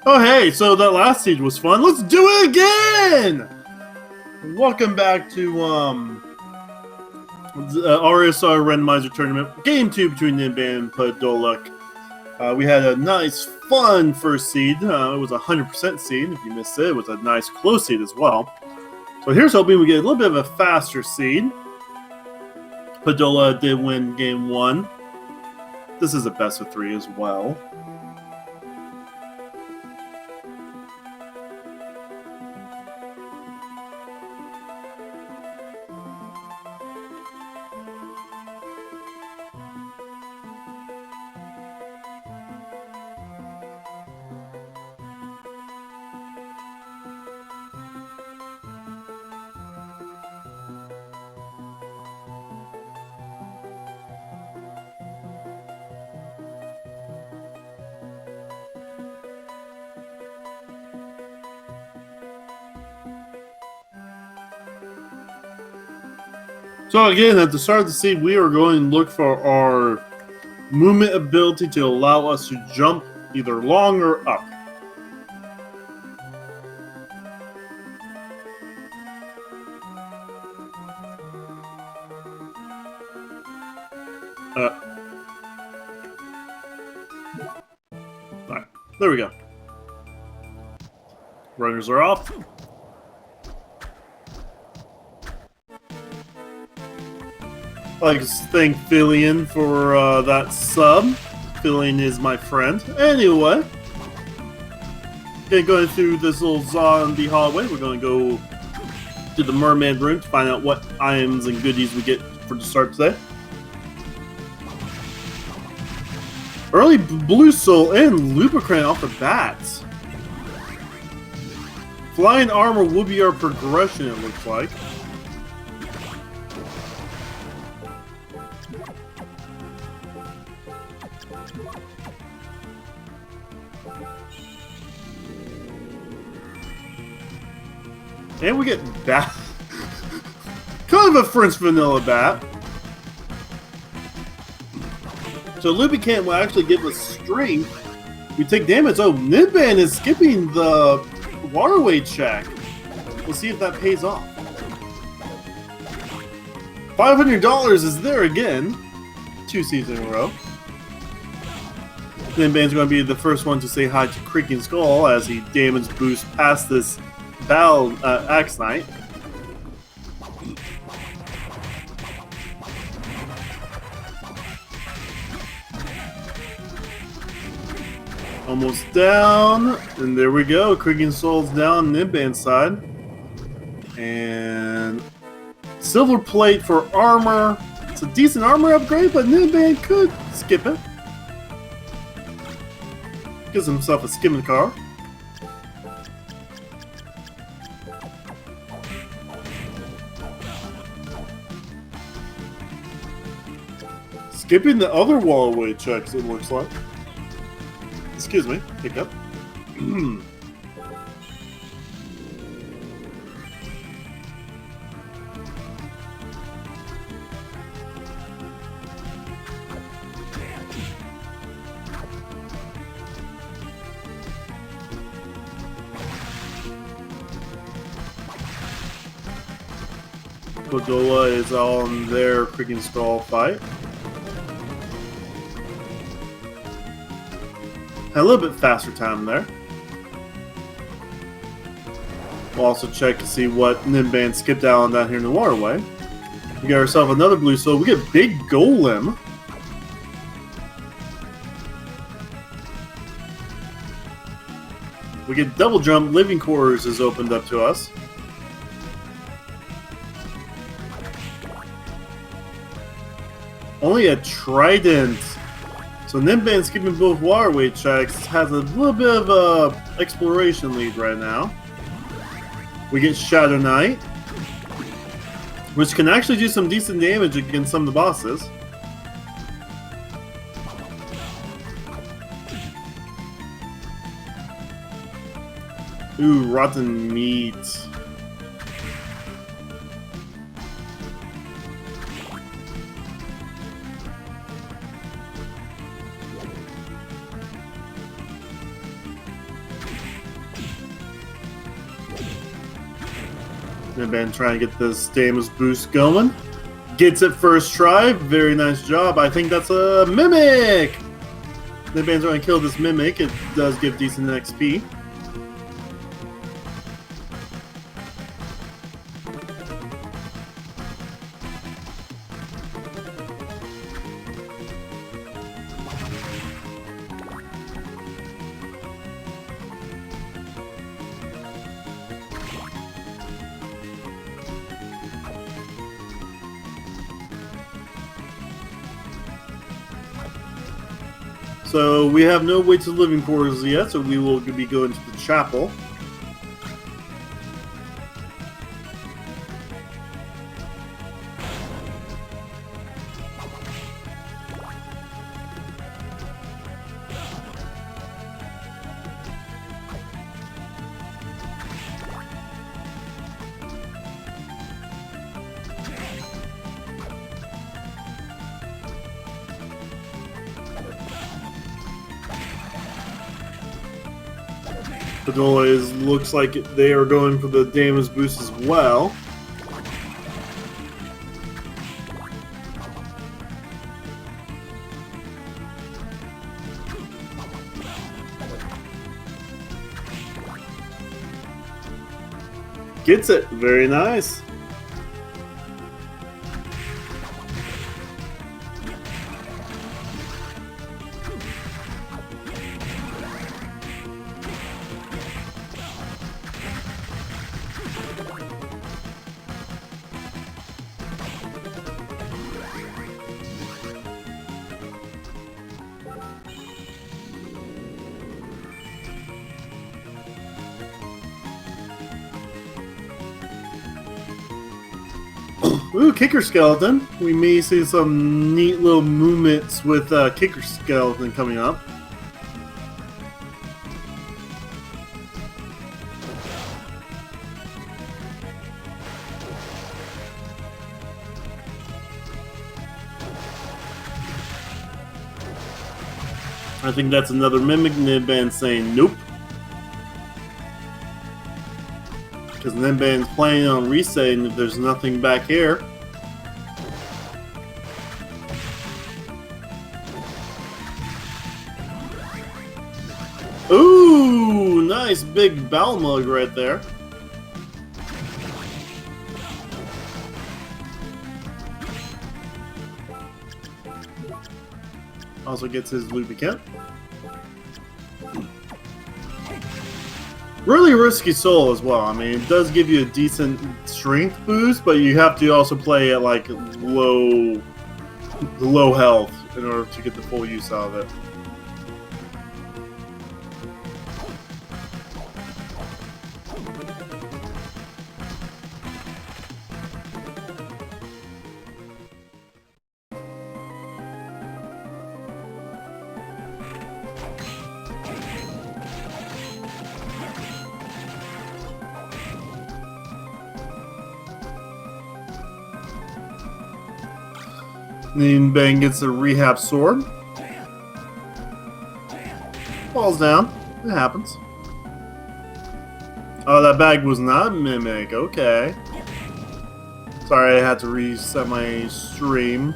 Oh hey, so that last siege was fun. Let's do it again! Welcome back to Aria Randomizer tournament. Game 2 between Ninban and Podolak. We had a nice, fun first seed. It was a 100% seed. If you missed it, it was a nice close seed as well. So here's hoping we get a little bit of a faster seed. Podola did win game 1. This is a best of 3 as well. So again, at the start of the seed, we are going to look for our movement ability to allow us to jump either long or up. Alright, there we go. Runners are off. I'd like to thank Fillion for that sub. Fillion is my friend. Anyway, going through this little zombie hallway, we're going to go to the mermaid room to find out what items and goodies we get for the start today. Early Blue Soul and Lubricant off the bat. Flying Armor will be our progression, it looks like. And we get bat. Kind of a French vanilla bat. So Lubricant will actually give us strength. We take damage. Oh, Ninban is skipping the waterway check. We'll see if that pays off. $500 is there again. 2 seasons in a row. Ninban's going to be the first one to say hi to Creaking Skull as he damage boosts past this Battle Axe Knight. Almost down, and there we go. Creaking Soul's down, Ninban's side. And silver plate for armor. It's a decent armor upgrade, but Ninban could skip it. Gives himself a skimming car. Skipping the other wallaway checks, it looks like. Excuse me, hiccup. Podola is on their Creaking Skull fight. Had a little bit faster time there. We'll also check to see what Ninban skipped out on down here in the waterway. We got ourselves another Blue Soul. We get Big Golem. We get Double Jump. Living Quarters is opened up to us. Only a Trident. So Ninban skipping both waterway checks has a little bit of a exploration lead right now. We get Shadow Knight, which can actually do some decent damage against some of the bosses. Ooh, Rotten Meat. Ninban trying to get this damage boost going. Gets it first try. Very nice job. I think that's a Mimic! Ninban's trying to kill this Mimic. It does give decent XP. So we have no way to living quarters yet, so we will be going to the chapel. Padola looks like they are going for the damage boost as well. Gets it. Very nice. Ooh, Kicker Skeleton. We may see some neat little movements with Kicker Skeleton coming up. I think that's another Mimic. Ninban saying nope. Because Ninban's planning on resetting if there's nothing back here. Ooh, nice big bowel mug right there. Also gets his lubricant. Really risky soul as well. I mean, it does give you a decent strength boost, but you have to also play at like low health in order to get the full use out of it. Ninban gets a rehab sword. Falls down. It happens. Oh, that bag was not a Mimic. Okay. Sorry, I had to reset my stream.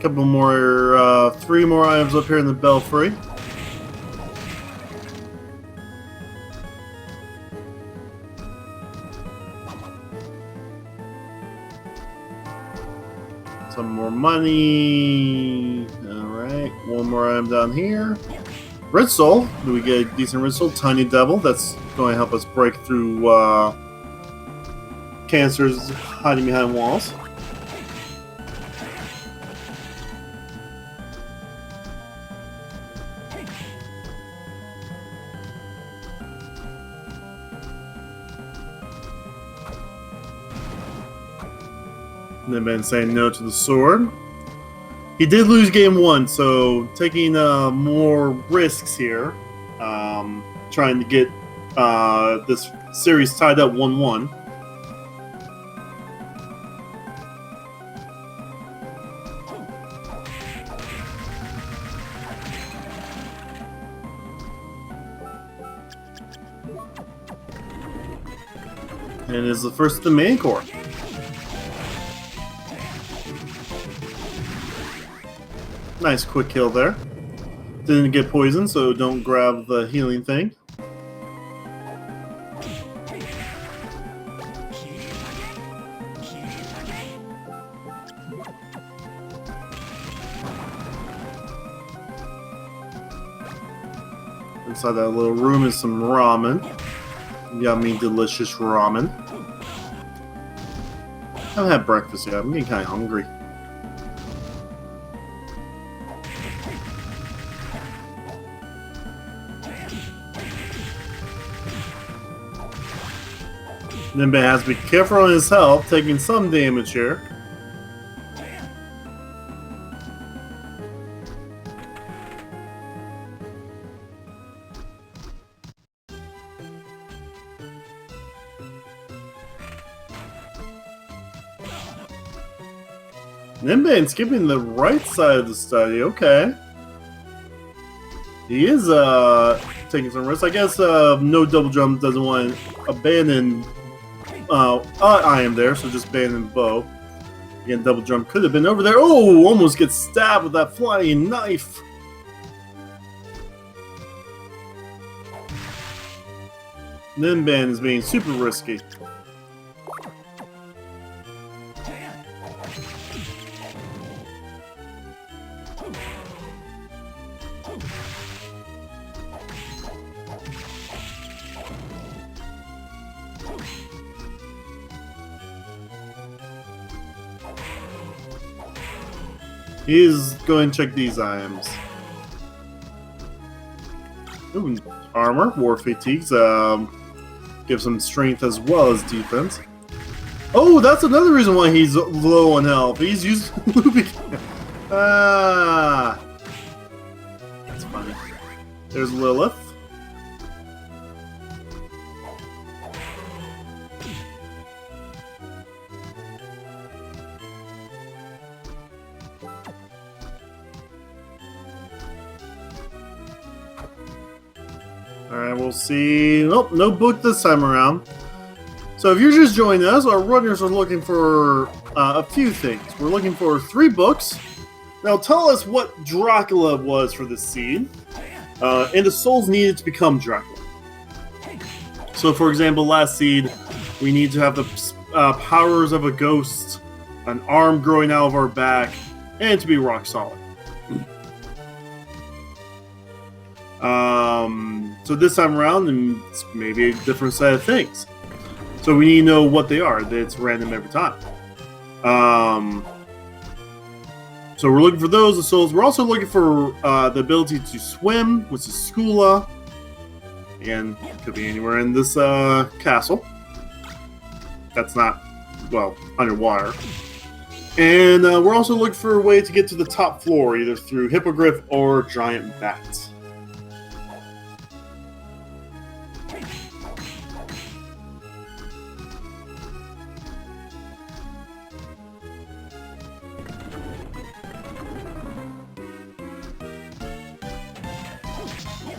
Couple more, 3 more items up here in the belfry. Some more money. Alright, one more item down here. Red Soul. Do we get a decent Red Soul? Tiny Devil. That's going to help us break through cancers hiding behind walls. Ninban saying no to the sword. He did lose game 1, so taking more risks here. Trying to get this series tied up 1-1. And is the first of the main core. Nice quick kill there. Didn't get poisoned, so don't grab the healing thing. Inside that little room is some ramen. Yummy, delicious ramen. I haven't had breakfast yet. I'm getting kind of hungry. Ninban has to be careful on his health, taking some damage here. Ninban skipping the right side of the study, okay. He is taking some risks. I guess no double jump doesn't want to abandon I am there, so just abandon bow. Again, double jump could have been over there. Oh, almost gets stabbed with that flying knife. Ninban is being super risky. He's going to check these items. Ooh, armor, war fatigues, gives him strength as well as defense. Oh, that's another reason why he's low on health. He's using looping. Ah, that's funny. There's Lilith. Alright, we'll see. Nope, no book this time around. So if you're just joining us, our runners are looking for a few things. We're looking for 3 books. Now tell us what Dracula was for this seed. And the souls needed to become Dracula. So for example, last seed, we need to have the powers of a ghost, an arm growing out of our back, and to be rock solid. So this time around, it's maybe a different set of things. So we need to know what they are. It's random every time. So we're looking for those, the souls. We're also looking for the ability to swim, which is Skula. Again, could be anywhere in this castle. That's not, well, underwater. And we're also looking for a way to get to the top floor, either through Hippogriff or Giant Bats.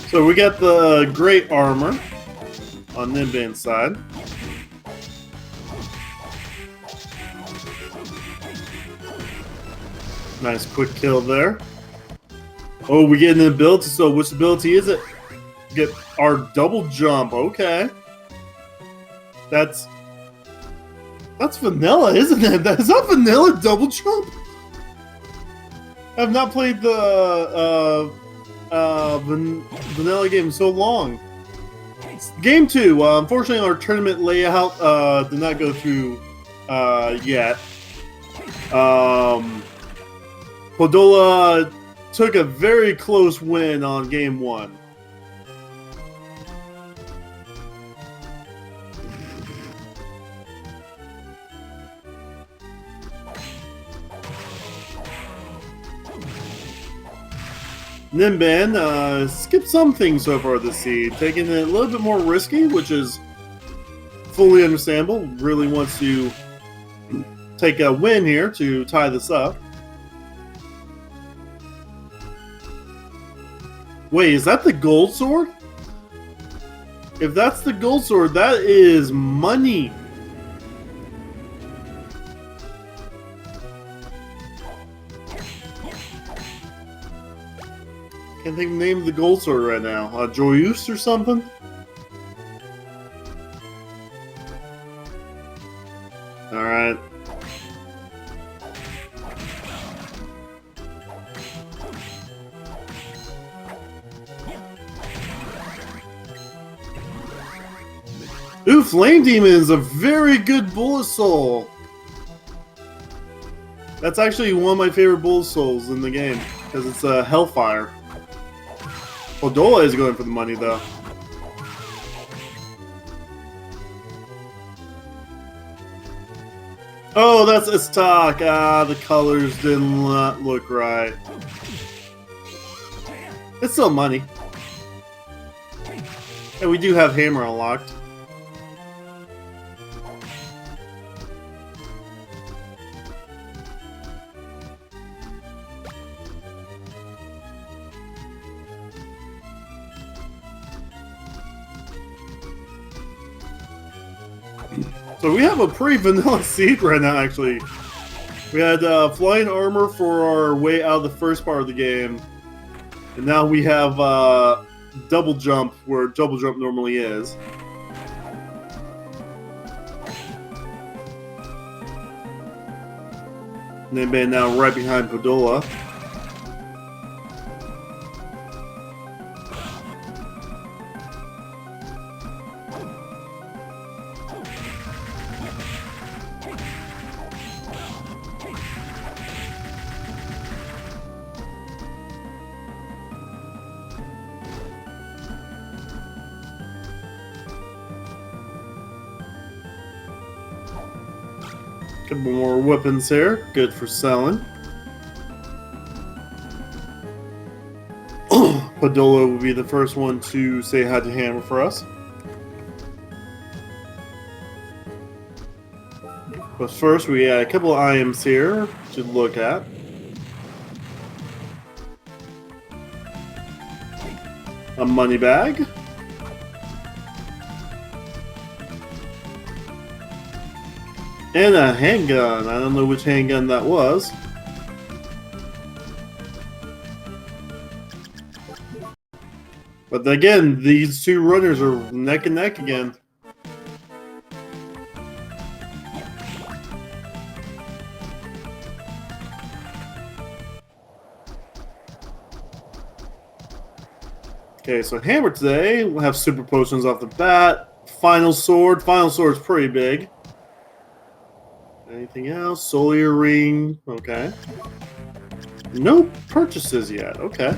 So we got the great armor on Ninban's side. Nice quick kill there. Oh, we get an ability. So which ability is it? Get our double jump. Okay. That's vanilla, isn't it? Is that vanilla double jump? I've not played the vanilla game in so long. Game 2. Unfortunately, our tournament layout did not go through yet. Podola took a very close win on game 1. Ninban skipped some things so far this seed, taking it a little bit more risky, which is fully understandable. Really wants to take a win here to tie this up. Wait, is that the gold sword? If that's the gold sword, that is money. Can't think of the name of the gold sword right now. Joyous or something? Alright. Ooh, Flame Demon is a very good bullet soul. That's actually one of my favorite bullet souls in the game, because it's a Hellfire. Podola is going for the money, though. Oh, that's a stock. Ah, the colors did not look right. It's still money. And we do have Hammer unlocked. So we have a pretty vanilla seed right now, actually. We had flying armor for our way out of the first part of the game. And now we have double jump, where double jump normally is. Ninban now right behind Podola. Couple more weapons here, good for selling. Podola will be the first one to say hi to Hammer for us. But first, we got a couple of items here to look at. A money bag. And a handgun. I don't know which handgun that was. But again, these two runners are neck and neck again. Okay, so Hammer today, we'll have super potions off the bat. Final sword. Final sword's pretty big. Anything else? Soul Ring. Okay. No purchases yet. Okay.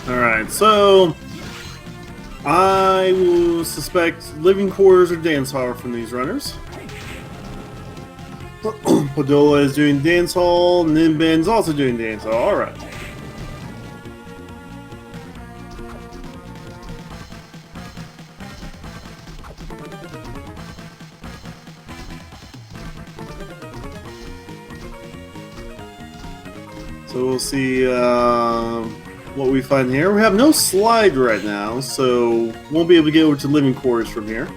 Alright, so I will suspect living quarters or dance hall from these runners. Podola is doing dance hall, Ninban's also doing dance hall. Alright. So we'll see what we find here. We have no slide right now, so won't be able to get over to living quarters from here.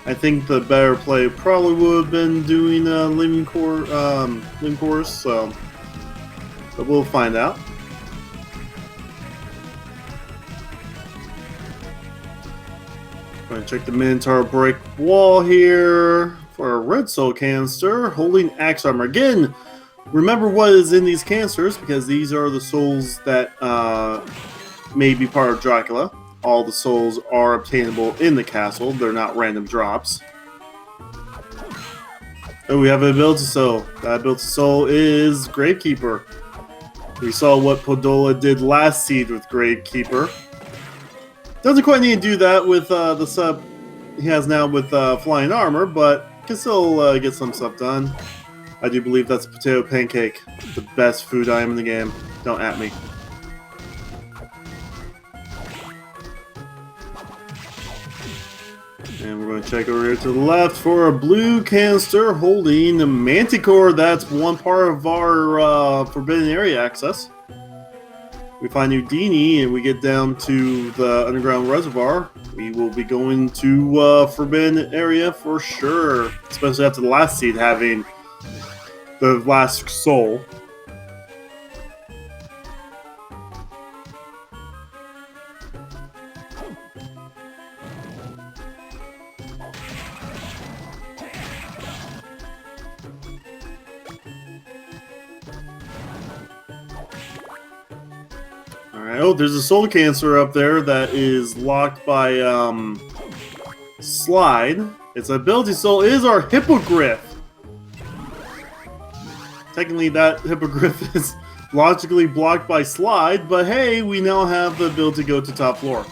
I think the better play probably would have been doing living quarters, so but we'll find out. I'm gonna check the Minotaur break wall here for a red soul canister, holding axe armor again. Remember what is in these canisters, because these are the souls that may be part of Dracula. all the souls are obtainable in the castle. They're not random drops. Oh, we have an ability soul. That ability soul is Gravekeeper. We saw what Podola did last seed with Gravekeeper. Doesn't quite need to do that with the sub he has now with Flying Armor, but can still get some stuff done. I do believe that's a potato pancake, the best food item in the game. Don't at me. And we're going to check over here to the left for a blue canister holding the Manticore. That's one part of our Forbidden Area access. We find Houdini and we get down to the underground reservoir. We will be going to Forbidden Area for sure, especially after the last seed having the last soul. Alright, oh, there's a soul cancer up there that is locked by Slide. Its ability soul is our Hippogriff. Technically, that Hippogriff is logically blocked by Slide, but hey, we now have the ability to go to top floor.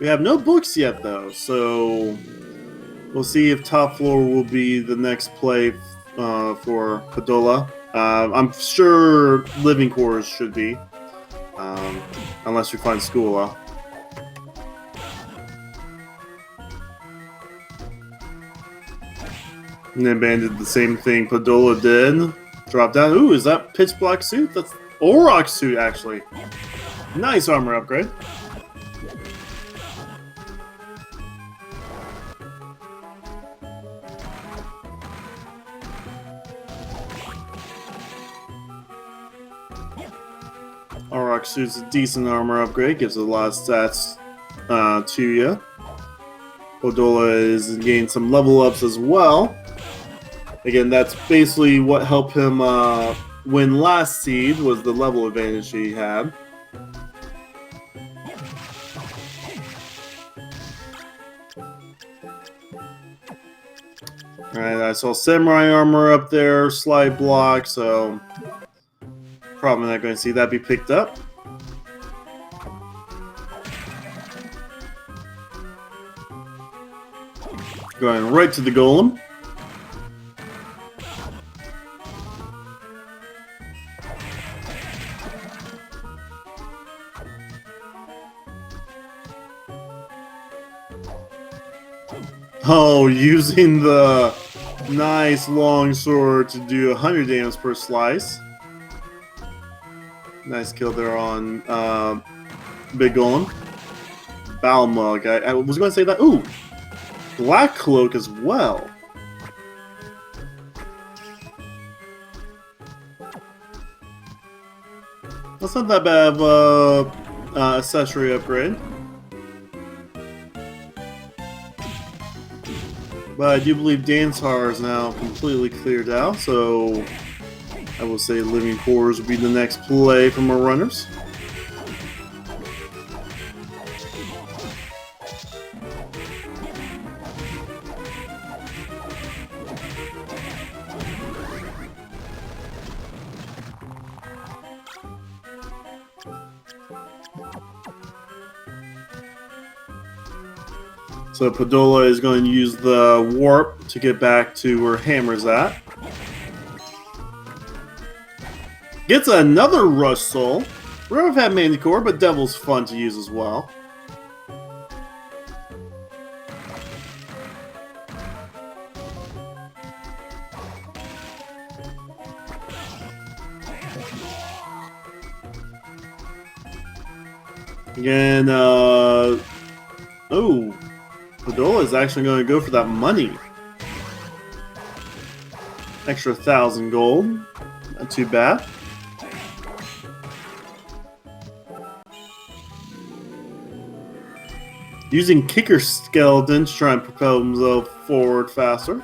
We have no books yet, though, so we'll see if top floor will be the next play for Podola. I'm sure living quarters should be, unless we find Skula. Ninban did the same thing Podola did. Drop down. Ooh, is that pitch black suit? That's Auroch suit, actually. Nice armor upgrade. Auroch suit's a decent armor upgrade, gives a lot of stats to you. Podola is gained some level ups as well. Again, that's basically what helped him win last seed, was the level advantage he had. Alright, I saw Samurai armor up there, slide block, so probably not going to see that be picked up. Going right to the golem. Oh, using the nice long sword to do 100 damage per slice. Nice kill there on Big Golem. Balmug. I was going to say that. Ooh! Black Cloak as well. That's not that bad of a accessory upgrade. But I do believe Dansar is now completely cleared out, so I will say Living Quarters will be the next play from our runners. So Podola is going to use the warp to get back to where Hammer's at. Gets another Rush Soul. We don't have Manticore, but Devil's fun to use as well. Again, oh, Podola is actually going to go for that money. Extra 1,000 gold. Not too bad. Using kicker skeletons to try and propel himself forward faster.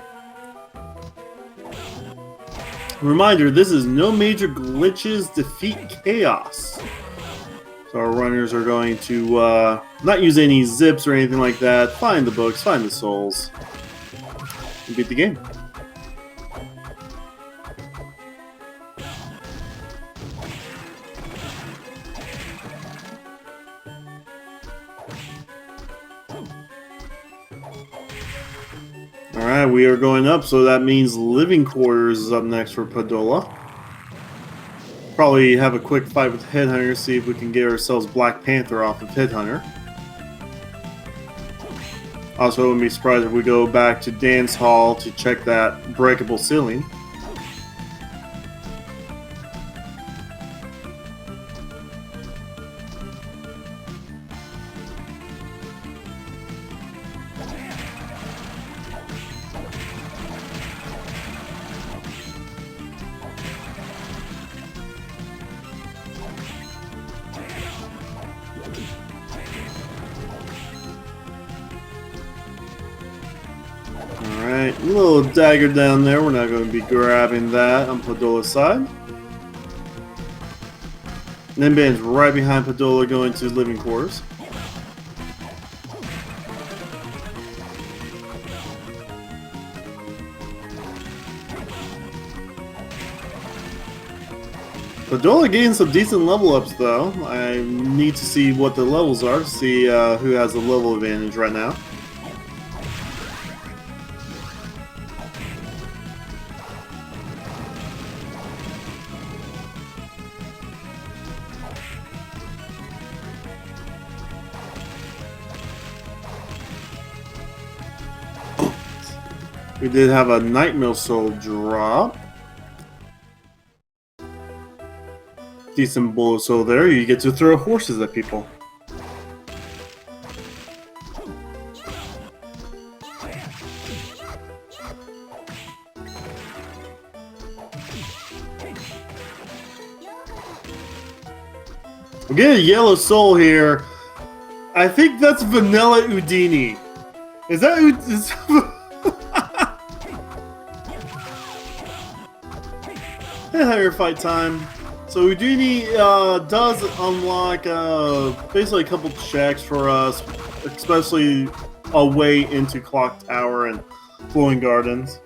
Reminder, this is no major glitches, defeat chaos. So our runners are going to not use any zips or anything like that. Find the books, find the souls, and beat the game. Alright, we are going up, so that means living quarters is up next for Podola. Probably have a quick fight with Headhunter, see if we can get ourselves Black Panther off of Headhunter. Also, I wouldn't be surprised if we go back to Dance Hall to check that breakable ceiling. Alright, a little dagger down there. We're not going to be grabbing that on Podola's side. Ninban's right behind Podola going to living quarters. Podola gained some decent level ups though. I need to see what the levels are to see who has the level advantage right now. We did have a Nightmare Soul drop. Decent bullet soul there. You get to throw horses at people. We get a yellow soul here. I think that's Vanilla Houdini. Is that Higher fight time. So Houdini does unlock basically a couple checks for us, especially a way into Clock Tower and Flowing Gardens.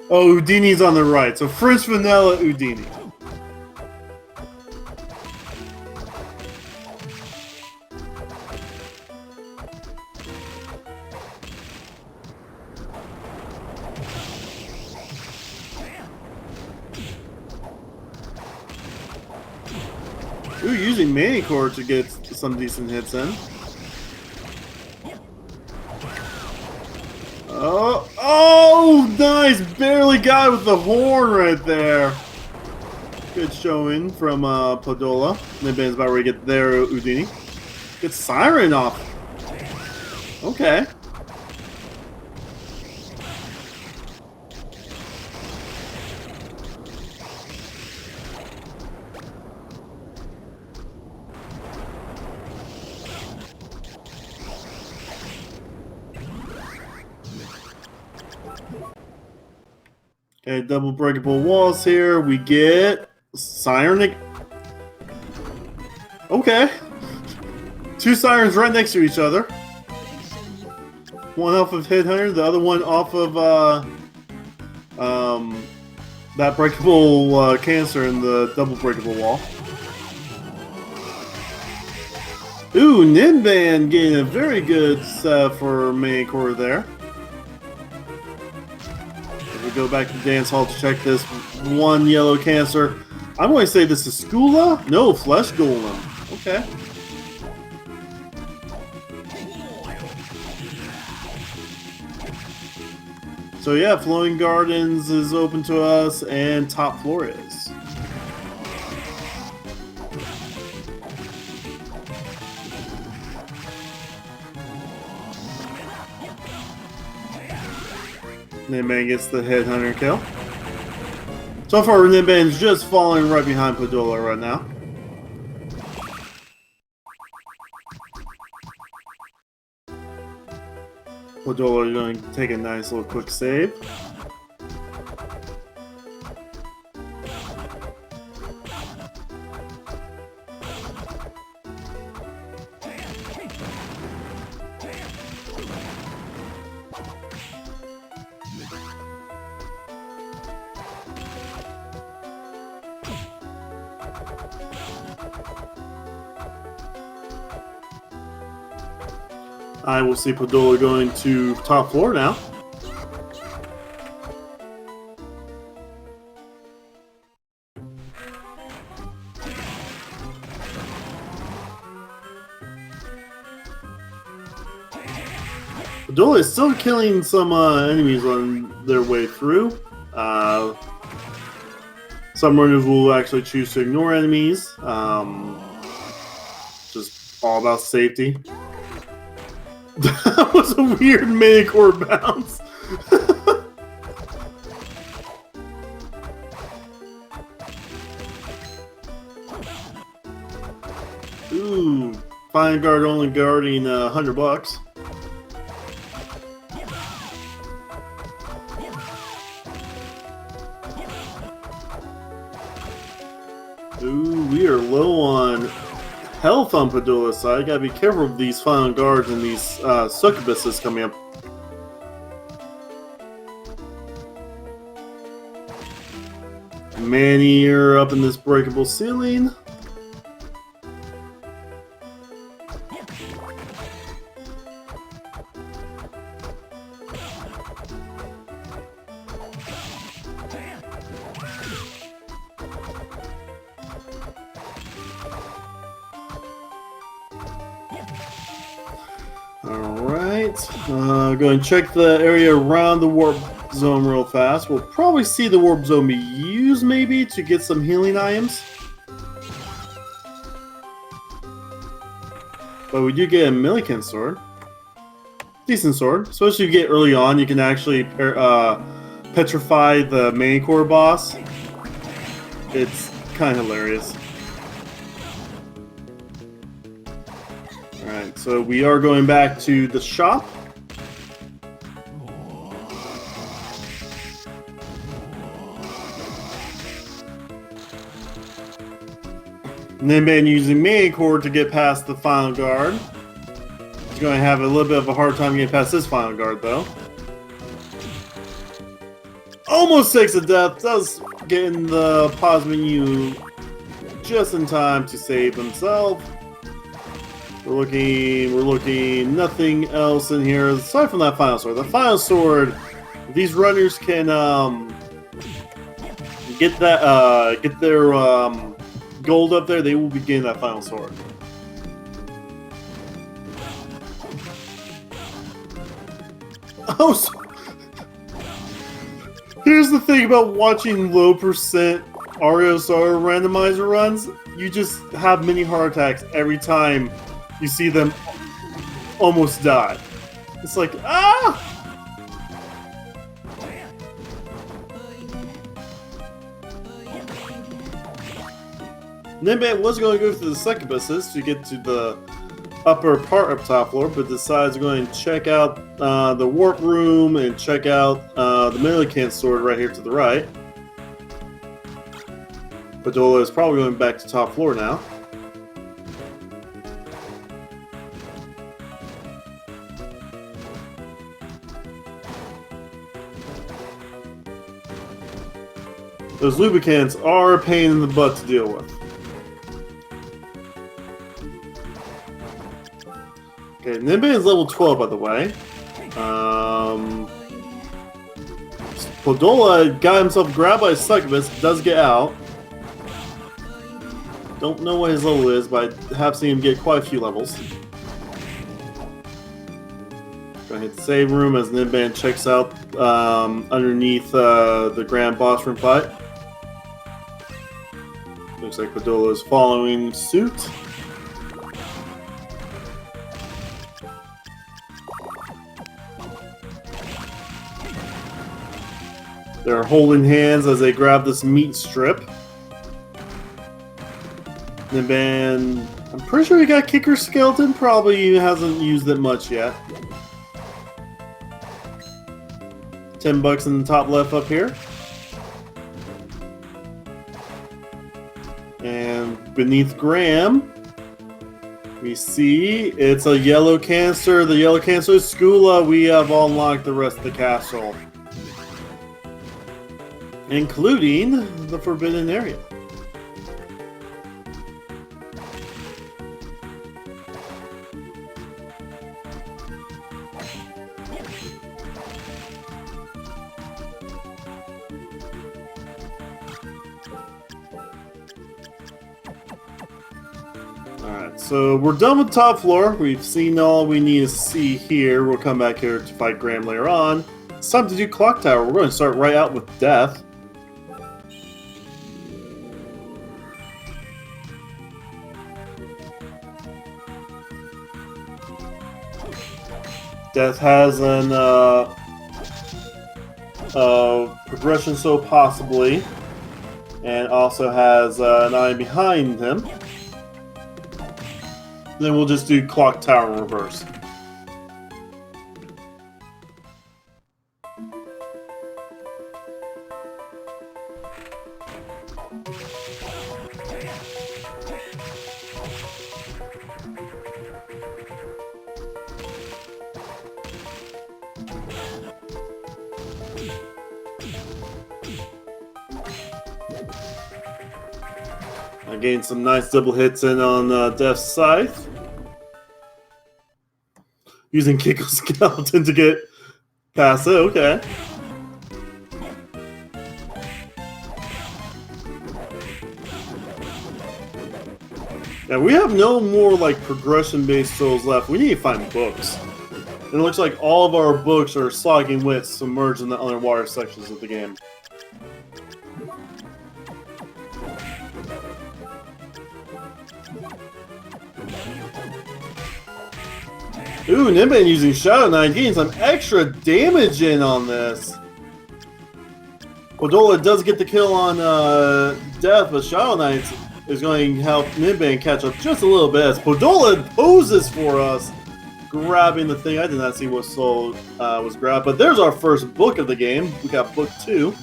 Oh, Houdini's on the right. So French Vanilla Houdini. Ooh, using Manicore to get some decent hits in. Oh, nice! Barely got with the horn right there. Good showing from Podola. Ninban's about ready to get there, Houdini. Get Siren off. Okay. Okay, double breakable walls here. We get Siren. Okay. Two Sirens right next to each other. One off of Headhunter, the other one off of that breakable cancer in the double breakable wall. Ooh, Ninban getting a very good set for main core there. Go back to Dance Hall to check this one yellow cancer. I'm going to say this is Skula? No, Flesh Golem. Okay. So yeah, Flowing Gardens is open to us, and top floor is. Ninban gets the Headhunter kill. So far, Ninban's just falling right behind Podola right now. Podola is going to take a nice little quick save. I will see Podola going to top floor now. Podola is still killing some enemies on their way through. Some runners will actually choose to ignore enemies. Just all about safety. That was a weird mini-core bounce. Ooh, Fine Guard only guarding $100. Ooh, we are low on health on Podola's side. Gotta be careful of these final guards and these succubuses coming up. Manny are up in this breakable ceiling. Alright, go and check the area around the warp zone real fast. We'll probably see the warp zone be used maybe to get some healing items. But we do get a Milliken sword. Decent sword, especially if you get early on, you can actually petrify the main core boss. It's kind of hilarious. Alright, so we are going back to the shop. Ninban using main core to get past the final guard. He's going to have a little bit of a hard time getting past this final guard though. Almost takes a death, does get in the pause menu just in time to save himself. We're looking, nothing else in here aside from that final sword. The final sword, these runners can get their gold up there, they will be getting that final sword. Oh, so here's the thing about watching low percent Aria randomizer runs. You just have mini heart attacks every time you see them almost die. It's like, ah! Ninban was going to go through the succubuses to get to the upper part of top floor, but decides going to check out the warp room and check out the Milliken sword right here to the right. Podola is probably going back to top floor now. Those lubricants are a pain in the butt to deal with. Okay, Ninban is level 12, by the way. Podola got himself grabbed by a succubus, does get out. Don't know what his level is, but I have seen him get quite a few levels. Gonna hit the save room as Ninban checks out underneath the grand boss room fight. Looks like Podola is following suit. They're holding hands as they grab this meat strip. Ninban, I'm pretty sure he got Kicker Skeleton, probably hasn't used it much yet. $10 in the top left up here. And beneath Graham, we see it's a yellow cancer. The yellow cancer is Skula. We have unlocked the rest of the castle, including the forbidden area. Alright, so we're done with the top floor. We've seen all we need to see here. We'll come back here to fight Graham later on. It's time to do Clock Tower. We're going to start right out with Death. Death has an progression so possibly, and also has an eye behind him. Then we'll just do Clock Tower in reverse. I gained some nice double hits in on Death's Scythe. Using Kickle Skeleton to get past it, okay. Yeah, we have no more like progression-based souls left. We need to find books. And it looks like all of our books are slogging wits submerged in the underwater sections of the game. Ooh, Ninban using Shadow Knight, getting some extra damage in on this. Podola does get the kill on Death, but Shadow Knight is going to help Ninban catch up just a little bit as Podola poses for us, grabbing the thing. I did not see what soul was grabbed, but there's our first book of the game. We got book 2.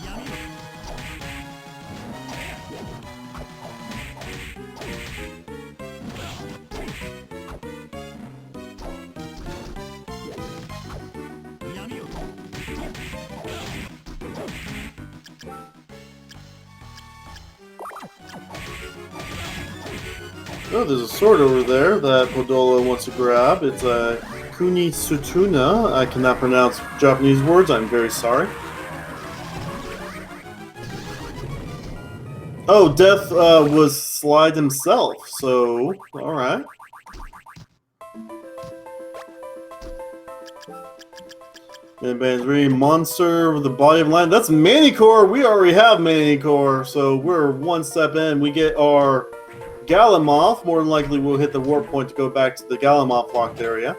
Oh, there's a sword over there that Podola wants to grab. It's a Kuni Sutuna. I cannot pronounce Japanese words. I'm very sorry. Oh, Death was Slide himself, so alright. Ninban's really monster with the body of land. That's Manicore. We already have Manicore, so we're one step in. We get our Galamoth. More than likely we'll hit the warp point to go back to the Galamoth locked area.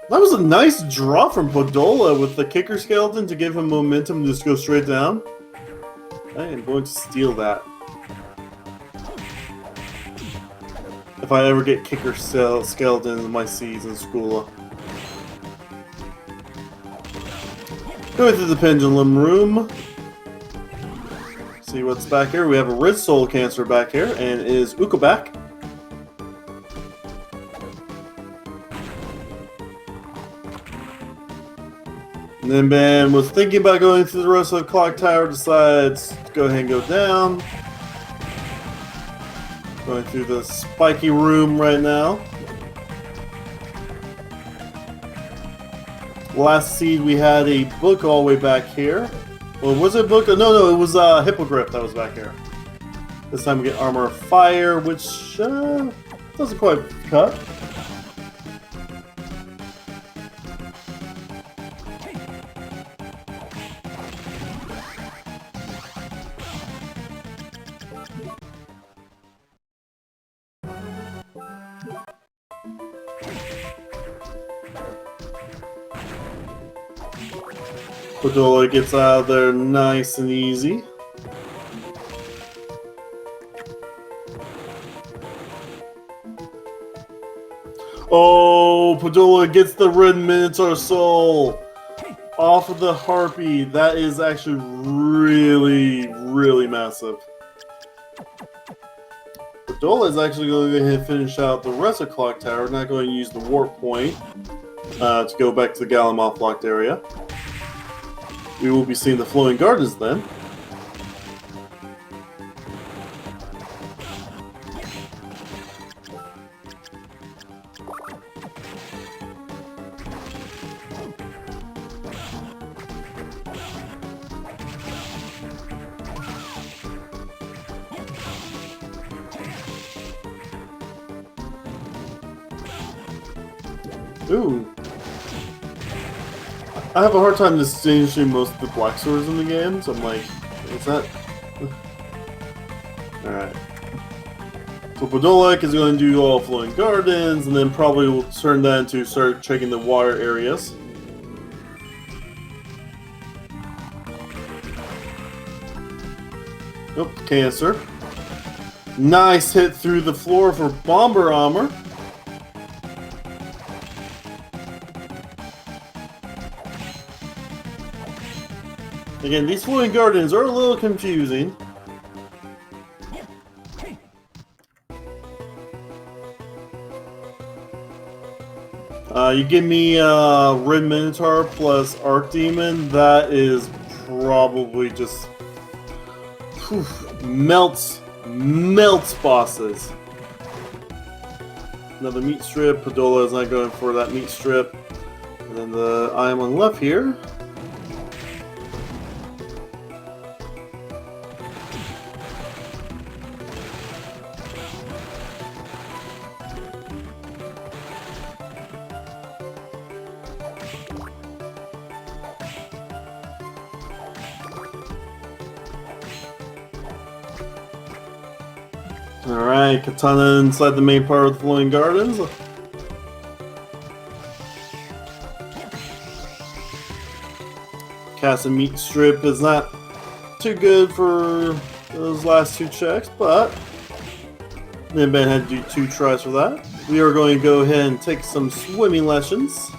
That was a nice draw from Podola with the kicker skeleton to give him momentum to just go straight down. I am going to steal that. If I ever get kicker skeletons in my season school. Going through the pendulum room. See what's back here. We have a red soul cancer back here, and it is Ukobak. Ninban was thinking about going through the rest of the clock tower, decides to go ahead and go down. Going through the spiky room right now. Last seed we had a book all the way back here. Well, was it a book? No, it was a Hippogriff that was back here. This time we get Armor of Fire, which doesn't quite cut. Podola gets out of there nice and easy. Oh, Padola gets the red Minotaur soul off of the Harpy. That is actually really, really massive. Padola is actually going to go ahead and finish out the rest of Clock Tower. Not going to use the warp point to go back to the Galamoth locked area. We will be seeing the Flowing Gardens then. Ooh. I have a hard time distinguishing most of the black swords in the game, so I'm like, is that... Alright. So Podolak is going to do all Flowing Gardens, and then probably will turn that into start checking the water areas. Nope, Cancer. Nice hit through the floor for Bomber Armor. Again, these Flowing Gardens are a little confusing. You give me Red Minotaur plus Archdemon, that is probably just melts bosses. Another meat strip. Padola is not going for that meat strip. And then the item on the left here. Alright, Katana inside the main part of the Flowing Gardens. Cast a meat strip is not too good for those last two checks, but Ninban had to do 2 tries for that. We are going to go ahead and take some swimming lessons.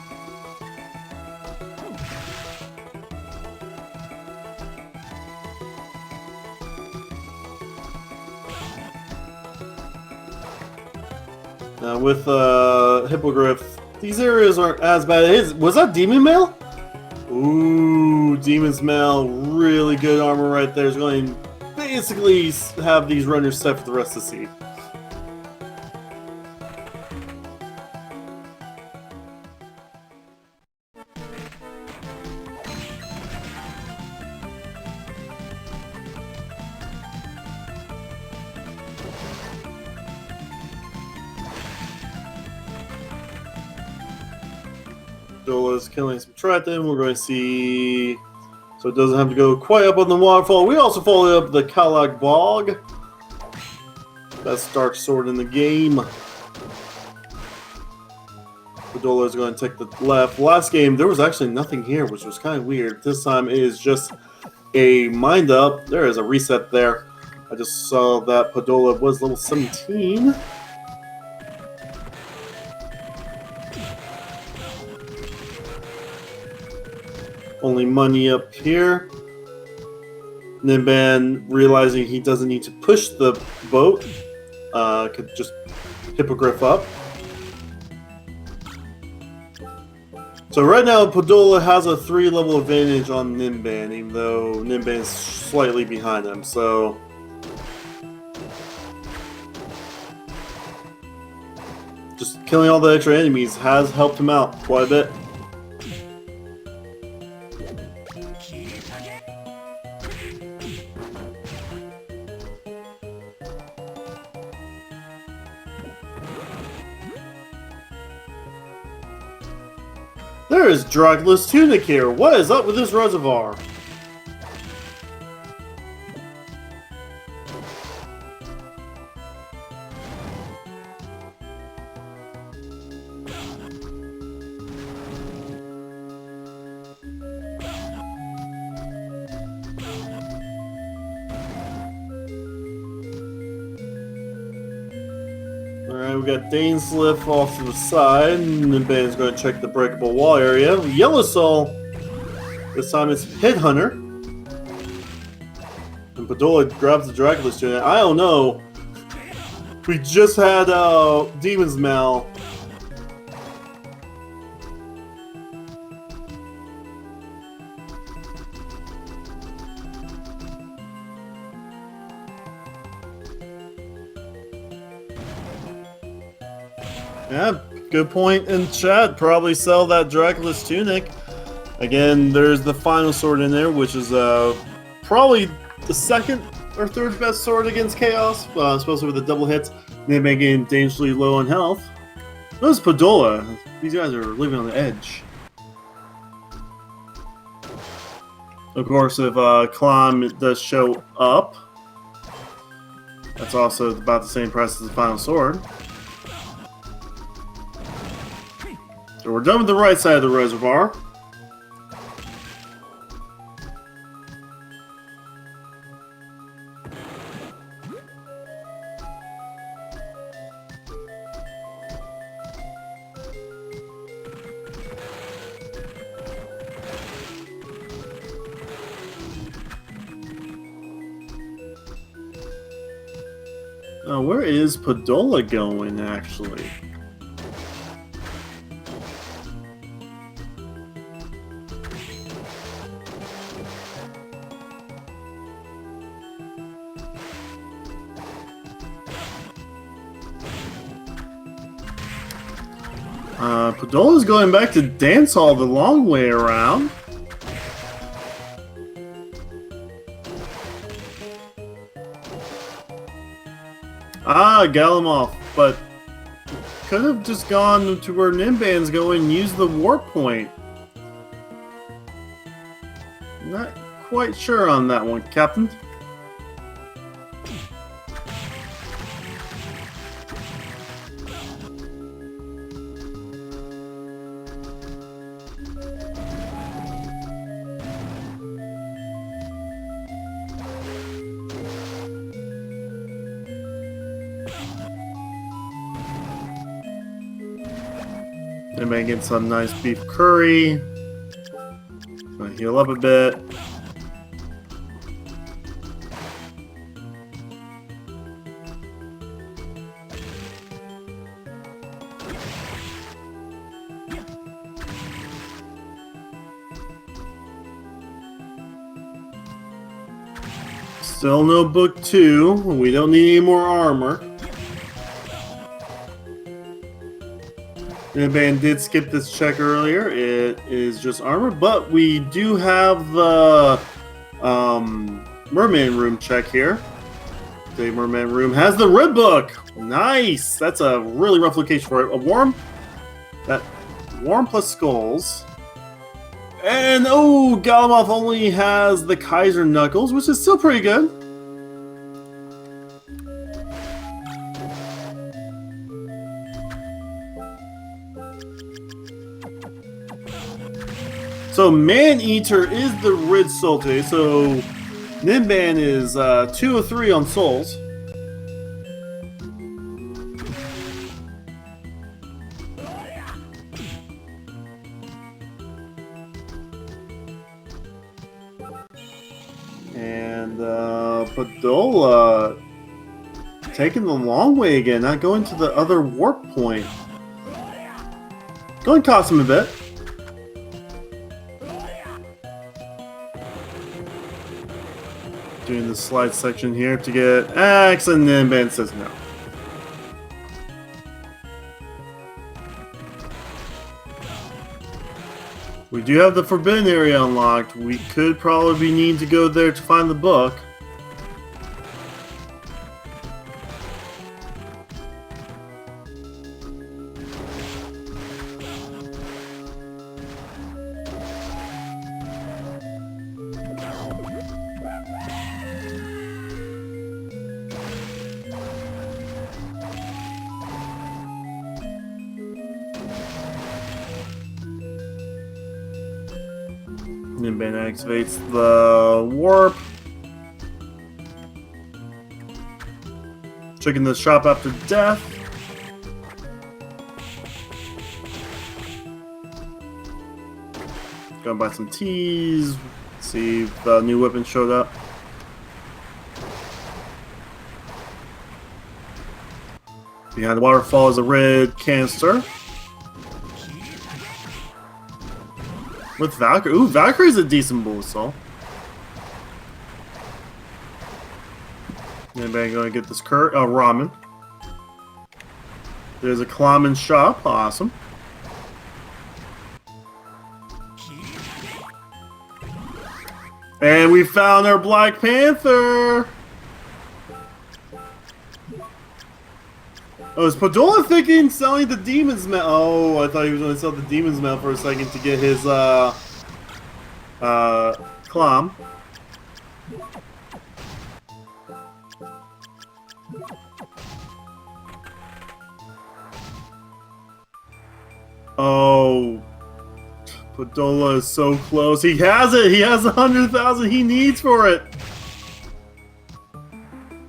With Hippogriff, these areas aren't as bad. Was that Demon Mail? Ooh, Demon's Mail, really good armor right there. Is going to basically have these runners set for the rest of the sea. Dola's killing some Triton. We're going to see... So it doesn't have to go quite up on the waterfall. We also followed up the Kalak Bog. Best dark sword in the game. Padola is going to take the left. Last game, there was actually nothing here, which was kind of weird. This time it is just a mind up. There is a reset there. I just saw that Padola was level 17. Only money up here. Ninban, realizing he doesn't need to push the boat, could just Hippogriff up. So right now, Padola has a 3-level advantage on Ninban, even though Ninban is slightly behind him. So just killing all the extra enemies has helped him out quite a bit. There is Dracula's Tunic here. What is up with this reservoir? Alright, we got Dainsliff off to the side. Ninban's going to check the breakable wall area. Yellow Soul. This time it's Hit Hunter. And Padola grabs the Dracula's unit. I don't know. We just had Demon's Mal. Yeah, good point in chat. Probably sell that Dracula's tunic. Again, there's the final sword in there, which is probably the second or third best sword against Chaos, especially with the double hits. Ninban getting dangerously low on health. Notice Padola. These guys are living on the edge. Of course, if Climb does show up, that's also about the same price as the final sword. So we're done with the right side of the reservoir. Where is Padola going, actually? Padola's going back to dance hall the long way around. Got him off, but could have just gone to where Ninban's going and used the warp point. Not quite sure on that one, Captain. Ninban get some nice beef curry. Gonna heal up a bit. Still no book 2. We don't need any more armor. Ninban did skip this check earlier. It is just armor, but we do have the Merman Room check here. The Merman Room has the red book. Nice. That's a really rough location for it. A worm. That worm plus skulls. And oh, Galamoth only has the Kaiser Knuckles, which is still pretty good. So Man-Eater is the Rid Solte, so Ninban is 2 of 3 on souls. And Padola taking the long way again, not going to the other warp point. Going to cost him a bit. Doing the slide section here to get Axe, and then Ben says no. We do have the Forbidden Area unlocked. We could probably need to go there to find the book. Ninban activates the warp. Checking the shop after death. Gonna buy some teas. See if the new weapon showed up. Behind the waterfall is a red canister. With Valkyrie. Ooh, Valkyrie's a decent bull soul. Anybody gonna get this ramen? There's a Klamen shop. Awesome. And we found our Black Panther! Oh, is Podola thinking selling the Demon's Mount? Oh, I thought he was going to sell the Demon's Mount for a second to get his, Clam. Oh, Podola is so close. He has it! He has 100,000 he needs for it!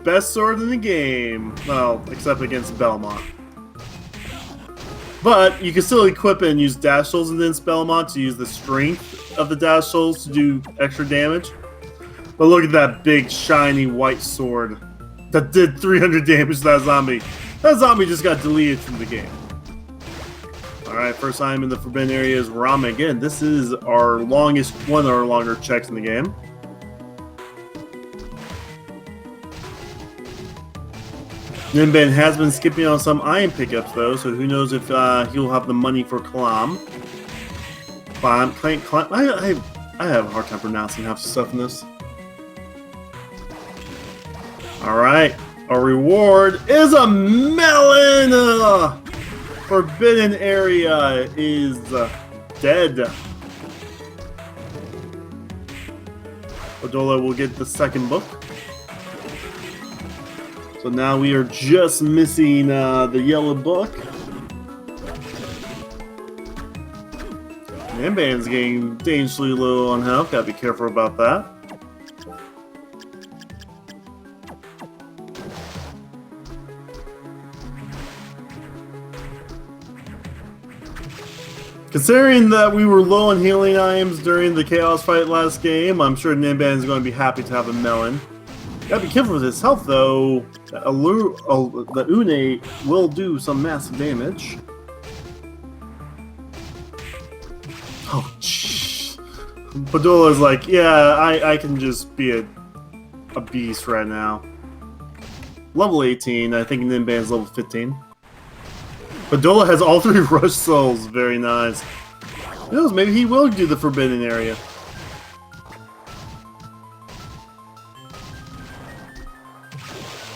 Best sword in the game. Well, except against Belmont. But you can still equip it and use dash souls against Belmont to use the strength of the dash souls to do extra damage. But look at that big, shiny, white sword that did 300 damage to that zombie. That zombie just got deleted from the game. Alright, first item in the forbidden area is ramen. Again, this is our longest, one of our longer checks in the game. Ninban has been skipping on some item pickups though, so who knows if he'll have the money for Clam. I have a hard time pronouncing half the stuff in this. Alright, our reward is a melon! Forbidden area is dead. Podola will get the second book. So now we are just missing the yellow book. Ninban's getting dangerously low on health. Gotta be careful about that. Considering that we were low on healing items during the Chaos fight last game, I'm sure Ninban is going to be happy to have a melon. Gotta be careful with his health though. The Une will do some massive damage. Oh, shh. Podola's like, yeah, I can just be a beast right now. Level 18, I think Ninban's level 15. Podola has all 3 rush souls, very nice. Who knows, maybe he will do the forbidden area.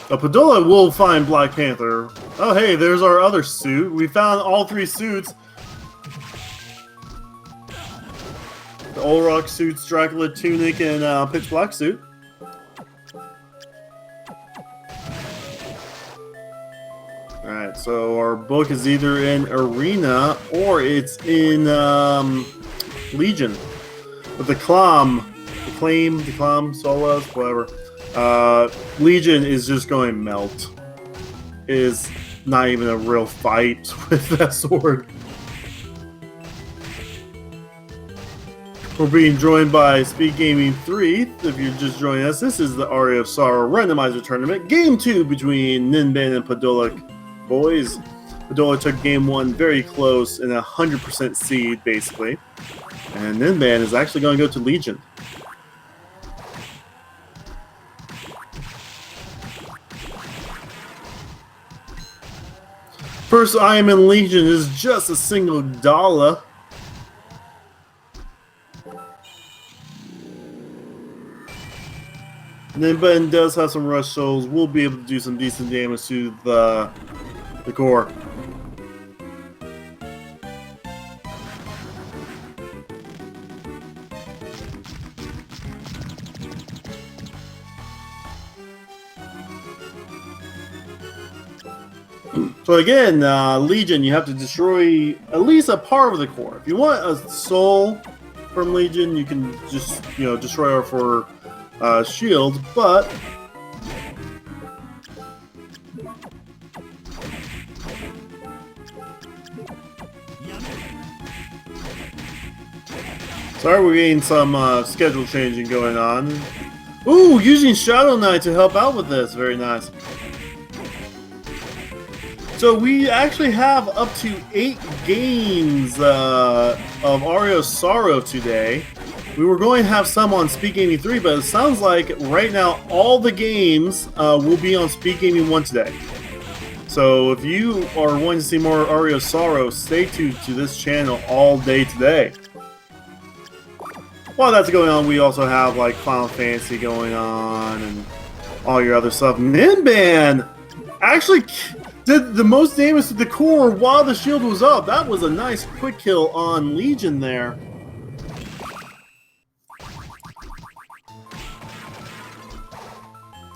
Podola will find Black Panther. Oh hey, there's our other suit. We found all 3 suits. The Olrock suits, Dracula tunic, and Pitch Black suit. Alright, so our book is either in Arena or it's in Legion. But the Clam, Solas, whatever. Legion is just going melt. It is not even a real fight with that sword. We're being joined by SpeedGaming 3. If you're just joining us, this is the Aria of Sorrow Randomizer Tournament. Game 2 between Ninban and podolakboys. Podola took game 1 very close in a 100% seed, basically. And Ninban is actually going to go to Legion. First item in Legion is just a single dollar. Ninban does have some rush souls. We'll be able to do some decent damage to the core. So again, Legion, you have to destroy at least a part of the core. If you want a soul from Legion, you can just, destroy her for shield, but Sorry, we're getting some schedule changing going on. Ooh, using Shadow Knight to help out with this. Very nice. So we actually have up to 8 games of Ario's Sorrow today. We were going to have some on SpeedGaming 3, but it sounds like right now all the games will be on SpeedGaming 1 today. So if you are wanting to see more Ario's Sorrow, stay tuned to this channel all day today. While that's going on, we also have like Final Fantasy going on and all your other stuff. Ninban actually did the most damage to the core while the shield was up. That was a nice quick kill on Legion there.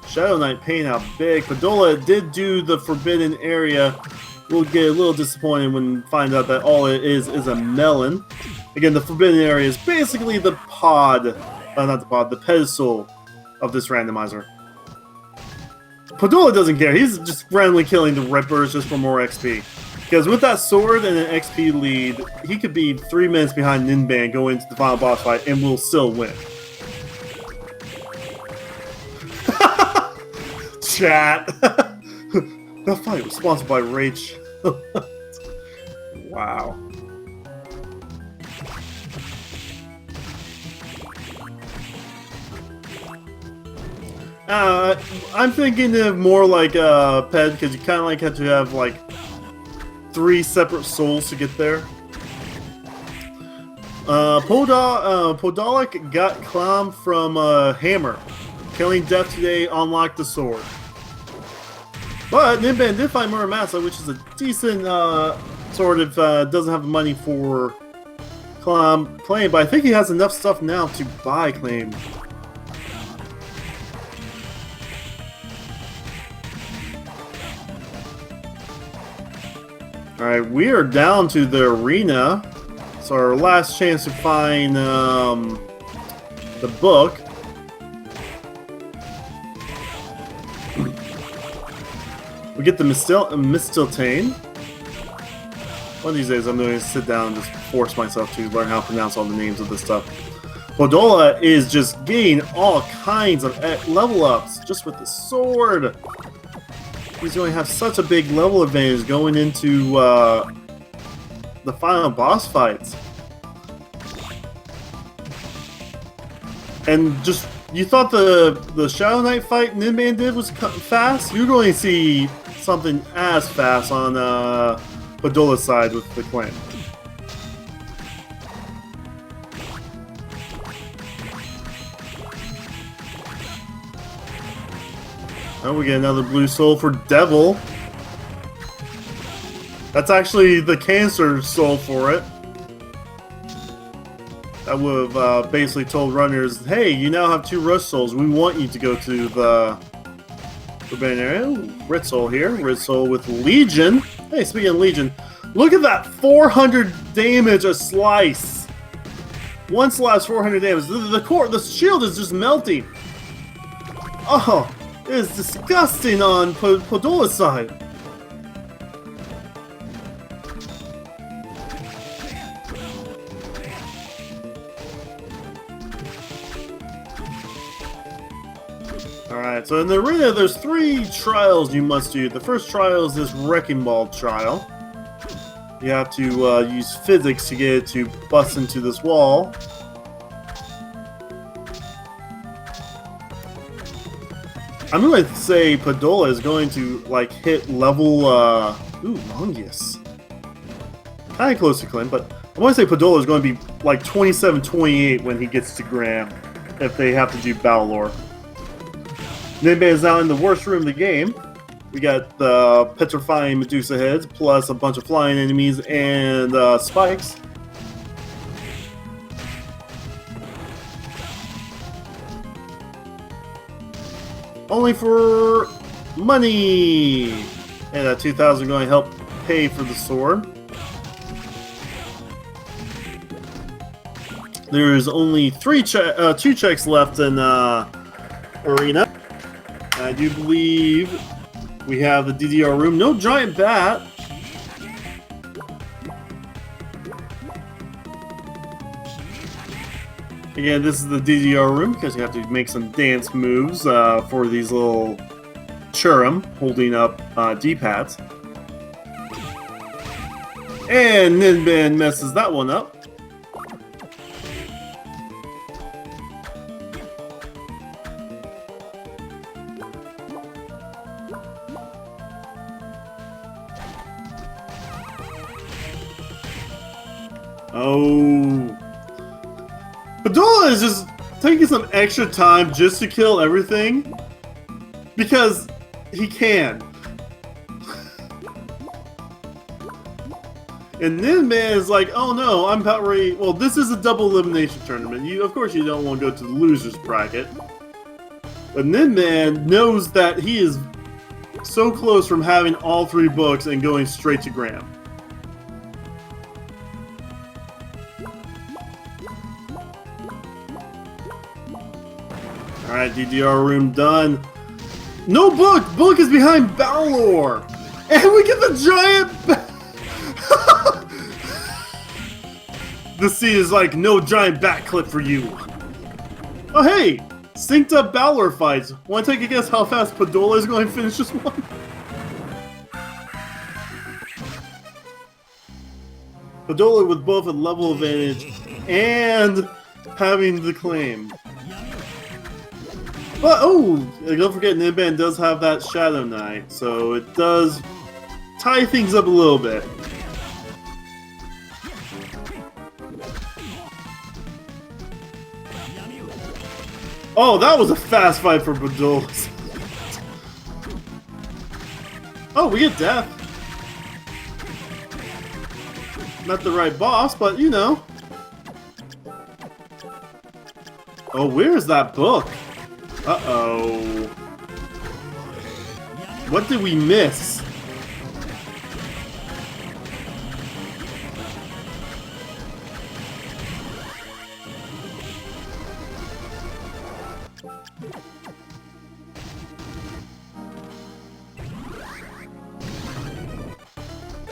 Shadow Knight paying out big. Podola did do the forbidden area. We'll get a little disappointed when we find out that all it is a melon. Again, the forbidden area is basically the pod, not the pod, the pedestal of this randomizer. Podola doesn't care. He's just randomly killing the Rippers just for more XP. Because with that sword and an XP lead, he could be 3 minutes behind Ninban going into the final boss fight and will still win. Chat! That fight was sponsored by Rage. Wow. I'm thinking of more like Ped, because you kind of like have to have like 3 separate souls to get there. Podolak got Clam from Hammer. Killing Death today unlocked the sword. But Ninban did find Muramasa, which is a decent sword if doesn't have the money for Claim, but I think he has enough stuff now to buy Claim. Alright, we are down to the arena. It's our last chance to find the book. We get the Mistiltane. One of these days I'm going to sit down and just force myself to learn how to pronounce all the names of this stuff. Podola is just getting all kinds of level ups just with the sword. He's going to have such a big level advantage going into the final boss fights. And just, you thought the Shadow Knight fight Ninban did was fast? You're going to see something as fast on Podola's side with the Clan. Oh, we get another blue soul for Devil. That's actually the cancer soul for it. That would have basically told runners, hey, you now have 2 rush souls. We want you to go to the forbidden area. Ooh, red soul here. Red soul with Legion. Hey, speaking of Legion, look at that 400 damage a slice. One slice, 400 damage. The shield is just melting. Oh, it is disgusting on Podola's side. Alright, so in the arena there's 3 trials you must do. The first trial is this Wrecking Ball trial. You have to use physics to get it to bust into this wall. I'm going to say Podola is going to like hit level ooh, Longus. Kinda close to Clint, but I want to say Podola is going to be like 27-28 when he gets to Graham if they have to do battle lore. Ninban is now in the worst room of the game. We got the petrifying Medusa heads, plus a bunch of flying enemies and spikes. Only for money! And that 2,000 going to help pay for the sword. There's only 2 checks left in arena. I do believe we have the DDR room. No giant bat. Again, this is the DDR room because you have to make some dance moves for these little Churum holding up D-pads. And Ninban messes that one up. Oh. Padola is just taking some extra time just to kill everything. Because he can. And Ninban is like, oh no, I'm about ready. Well, this is a double elimination tournament. Of course you don't want to go to the loser's bracket. But Ninban knows that he is so close from having all 3 books and going straight to Graham. Alright, DDR room done. No book! Book is behind Balor! And we get the giant... The scene is like, no giant backclip for you. Oh hey! Synced up Balor fights. Want to take a guess how fast Padola is going to finish this one? Padola with both a level advantage and having the claim. But, oh! Don't forget, Ninban does have that Shadow Knight, so it does tie things up a little bit. Oh, that was a fast fight for Padola. Oh, we get death. Not the right boss, but you know. Oh, where is that book? Uh-oh. What did we miss?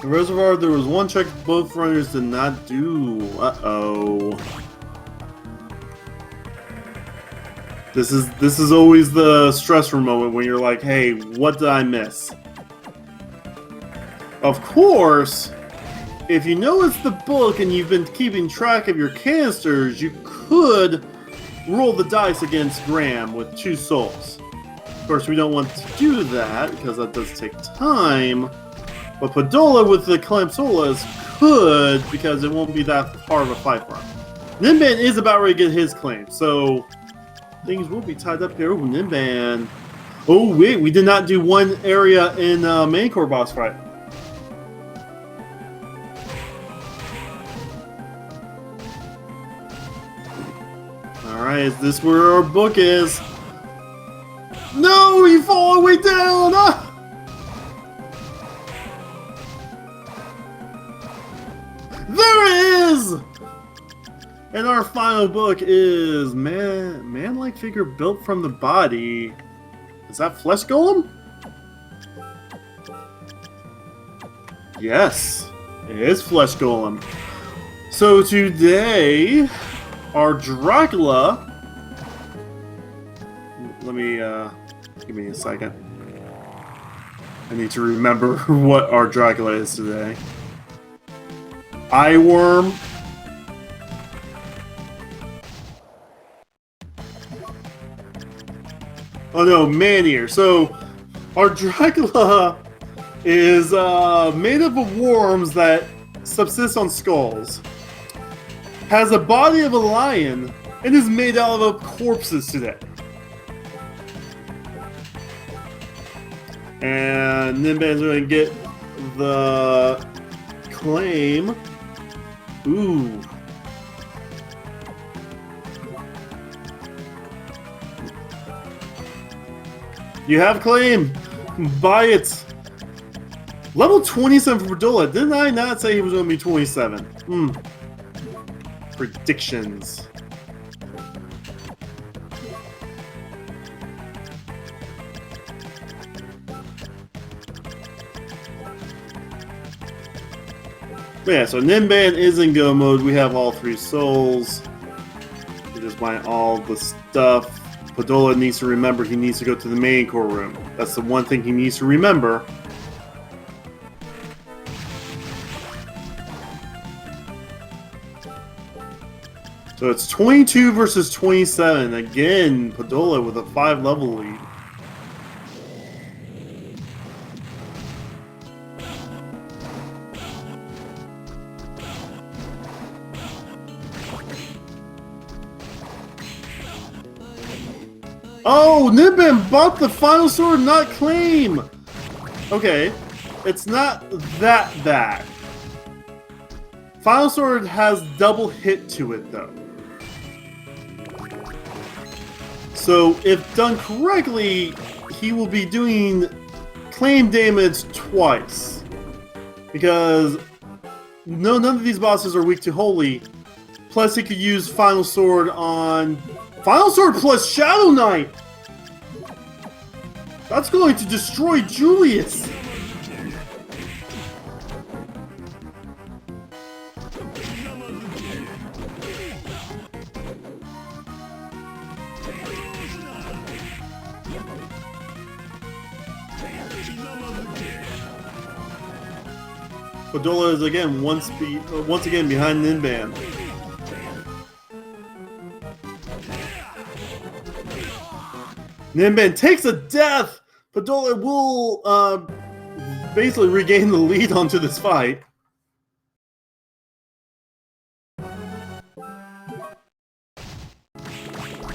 The reservoir, there was one check both runners did not do. Uh-oh. This is always the stressful moment when you're like, hey, what did I miss? Of course, if you know it's the book and you've been keeping track of your canisters, you could roll the dice against Graham with 2 souls. Of course, we don't want to do that because that does take time. But Padola with the Clamsolas could, because it won't be that hard of a fight for him. Ninban is about ready to get his claim, so things will be tied up here. Ooh, Ninban. Oh wait, we did not do one area in main core boss fight. Alright, is this where our book is? No, you fall all the way down! Ah! There it is! And our final book is man-like figure built from the body. Is that Flesh Golem? Yes, it is Flesh Golem. So today, our Dracula. Let me give me a second. I need to remember what our Dracula is today. Eye worm. Oh no, man-eater. So, our Dracula is made up of worms that subsist on skulls. Has a body of a lion and is made out of corpses today. And Ninban's going to get the claim. Ooh. You have claim. Buy it. Level 27 for Padola. Didn't I not say he was going to be 27? Predictions. But yeah, so Ninban is in go mode. We have all 3 souls. We just find all the stuff. Podola needs to remember he needs to go to the main core room. That's the one thing he needs to remember. So it's 22 versus 27. Again, Podola with a 5-level lead. Oh, Ninban bought the final sword, not claim! Okay, it's not that bad. Final sword has double hit to it though. So if done correctly, he will be doing claim damage twice. Because none of these bosses are weak to Holy. Plus he could use Final Sword on... Final Sword plus Shadow Knight! That's going to destroy Julius! Podola is again once again behind Ninban. Ninban takes a death! Podola will basically regain the lead onto this fight.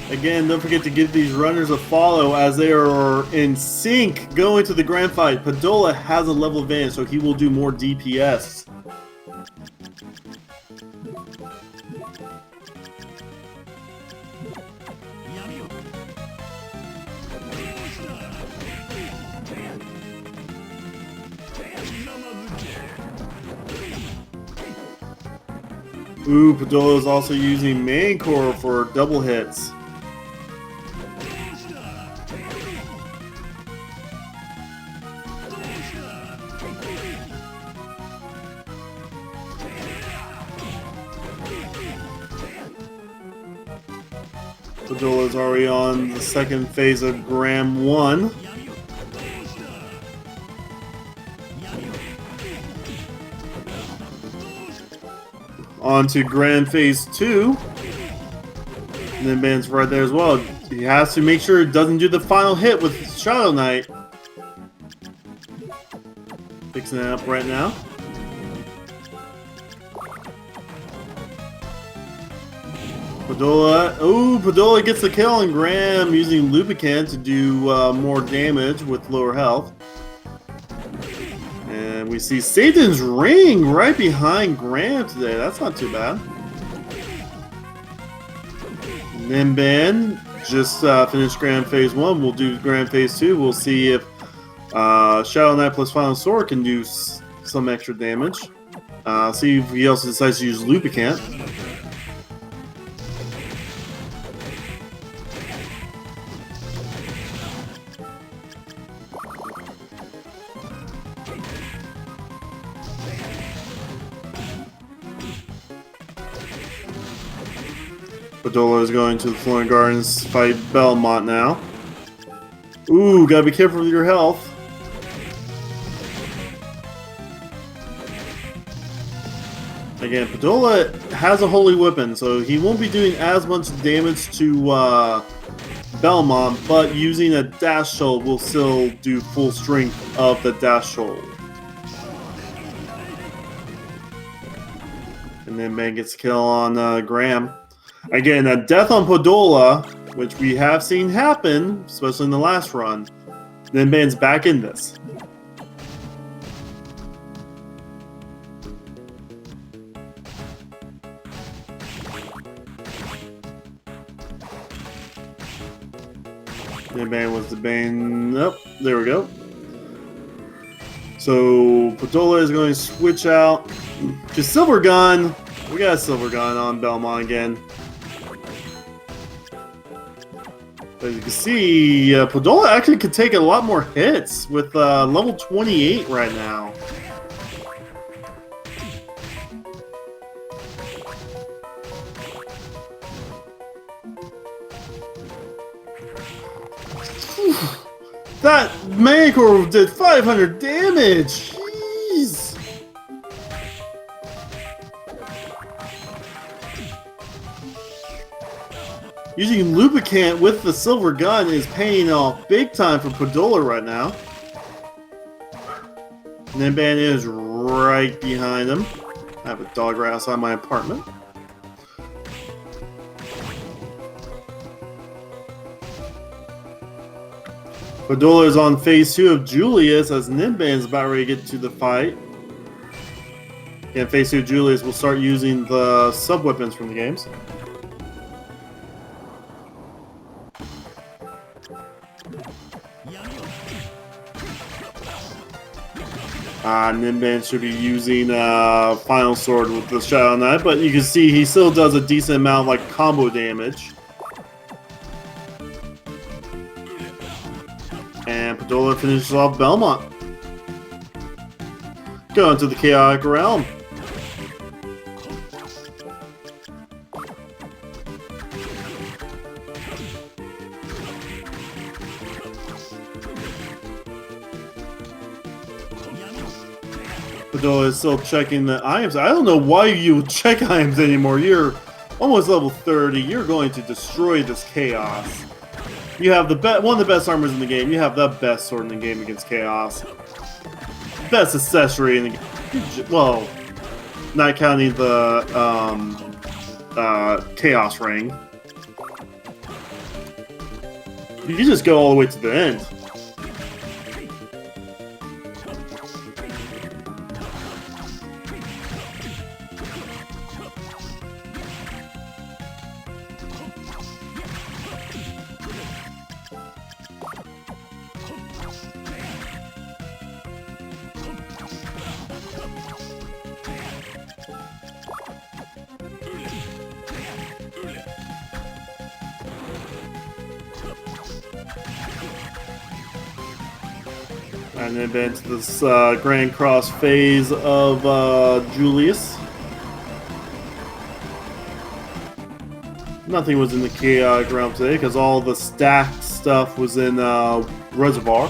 Again, don't forget to give these runners a follow as they are in sync going to the grand fight. Podola has a level advantage, so he will do more DPS. Ooh, Podola is also using main core for double hits. Podola is already on the second phase of Gram 1. On to Grand Phase 2. Ninban's right there as well. He has to make sure it doesn't do the final hit with Shadow Knight. Fixing it up right now. Podola. Ooh, Podola gets the kill on Graham using Lubricant to do more damage with lower health. And we see Satan's Ring right behind Graham today. That's not too bad. Ninban just finished Grand Phase 1. We'll do Grand Phase 2. We'll see if Shadow Knight plus Final Sword can do some extra damage. See if he also decides to use Lubricant. Podola is going to the Flowing Gardens to fight Belmont now. Ooh, gotta be careful with your health. Again, Podola has a holy weapon, so he won't be doing as much damage to Belmont, but using a dash shoal will still do full strength of the dash shoal. And then Man gets a kill on Graham. Again, a death on Podola, which we have seen happen, especially in the last run. Then Ban's back in this. Ninban was the Bane. Nope, there we go. So Podola is going to switch out to Silver Gun. We got a Silver Gun on Belmont again. As you can see, Podola actually could take a lot more hits with level 28 right now. That Manticore did 500 damage! Jeez! Using lubricant with the silver gun is paying off big time for Podola right now. Ninban is right behind him. I have a dog right outside my apartment. Podola is on phase 2 of Julius as Ninban is about ready to get to the fight. In phase 2 of Julius, we'll start using the sub-weapons from the games. Ninban should be using Final Sword with the Shadow Knight, but you can see he still does a decent amount of like combo damage. And Podola finishes off Belmont. Going to the Chaotic Realm. Podola is still checking the items. I don't know why you check items anymore. You're almost level 30. You're going to destroy this Chaos. You have one of the best armors in the game. You have the best sword in the game against Chaos. Best accessory in the game. Well, not counting the Chaos Ring. You can just go all the way to the end. And then into this Grand Cross phase of Julius. Nothing was in the Chaotic Realm today because all the stacked stuff was in Reservoir.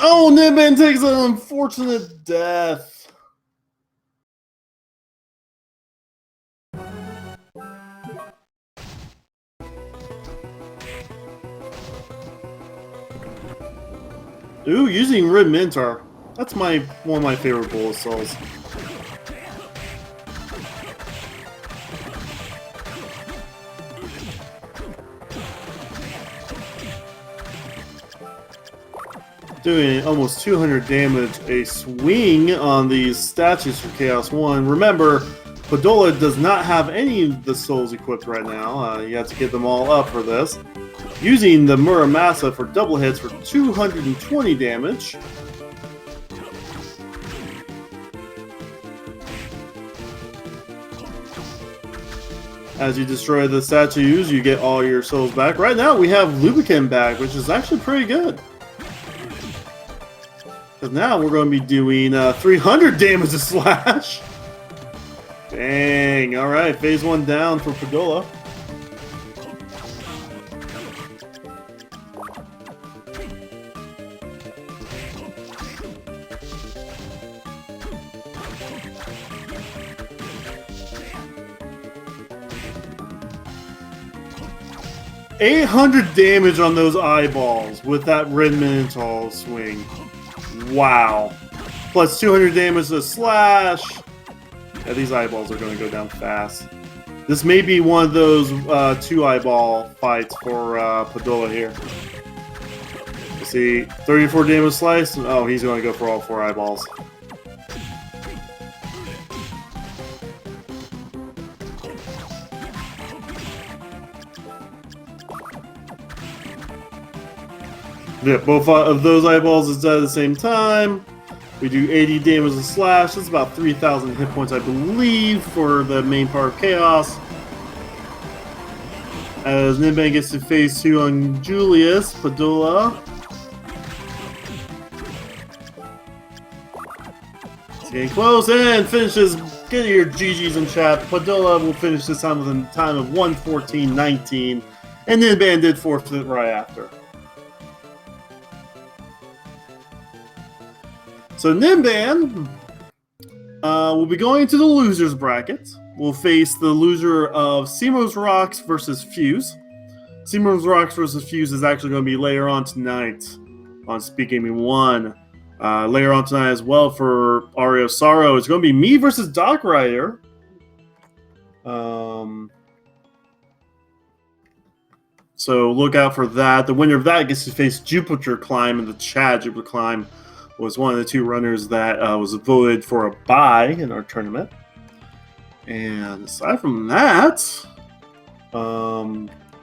Oh, Ninban takes an unfortunate death. Ooh, using Red Mintar. That's one of my favorite bullet souls. Doing almost 200 damage a swing on these statues for Chaos 1. Remember, Podola does not have any of the souls equipped right now. You have to get them all up for this. Using the Muramasa for double hits for 220 damage. As you destroy the statues, you get all your souls back. Right now, we have Lubricant back, which is actually pretty good. Because now we're going to be doing 300 damage to Slash. Dang. Alright, phase 1 down for Podola. $800 damage on those eyeballs with that Red Minotaur swing. Wow. Plus 200 damage to Slash. Yeah, these eyeballs are going to go down fast. This may be one of those 2 eyeball fights for Podola here. Let's see, 34 damage slice. Oh, he's going to go for all 4 eyeballs. Yeah, both of those eyeballs is dead at the same time. We do 80 damage to Slash. That's about 3,000 hit points, I believe, for the main part of Chaos. As Ninban gets to phase 2 on Julius, Podola. Getting close and finishes. Get your GGs in chat. Padola will finish this time with a time of 1:14.19, and Ninban did forfeit right after. So Ninban will be going to the losers bracket. We'll face the loser of Seymour's Rocks versus Fuse. Seymour's Rocks versus Fuse is actually going to be later on tonight on SpeedGaming 1. Later on tonight as well for Aria Sorrow. It's going to be me versus Doc Rider. So look out for that. The winner of that gets to face Jupiter Climb in the chat. Jupiter Climb was one of the two runners that was voted for a bye in our tournament. And aside from that,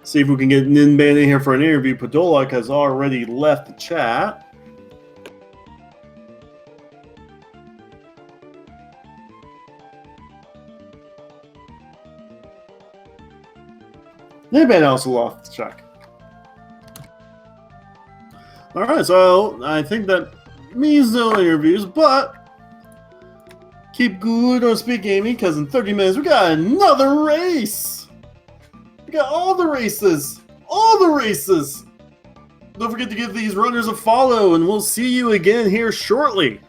see if we can get Ninban in here for an interview. Podolak has already left the chat. Ninban also lost the check. Alright, so I think that means no interviews, but keep good on SpeedGaming because in 30 minutes we got another race! We got all the races! All the races! Don't forget to give these runners a follow and we'll see you again here shortly.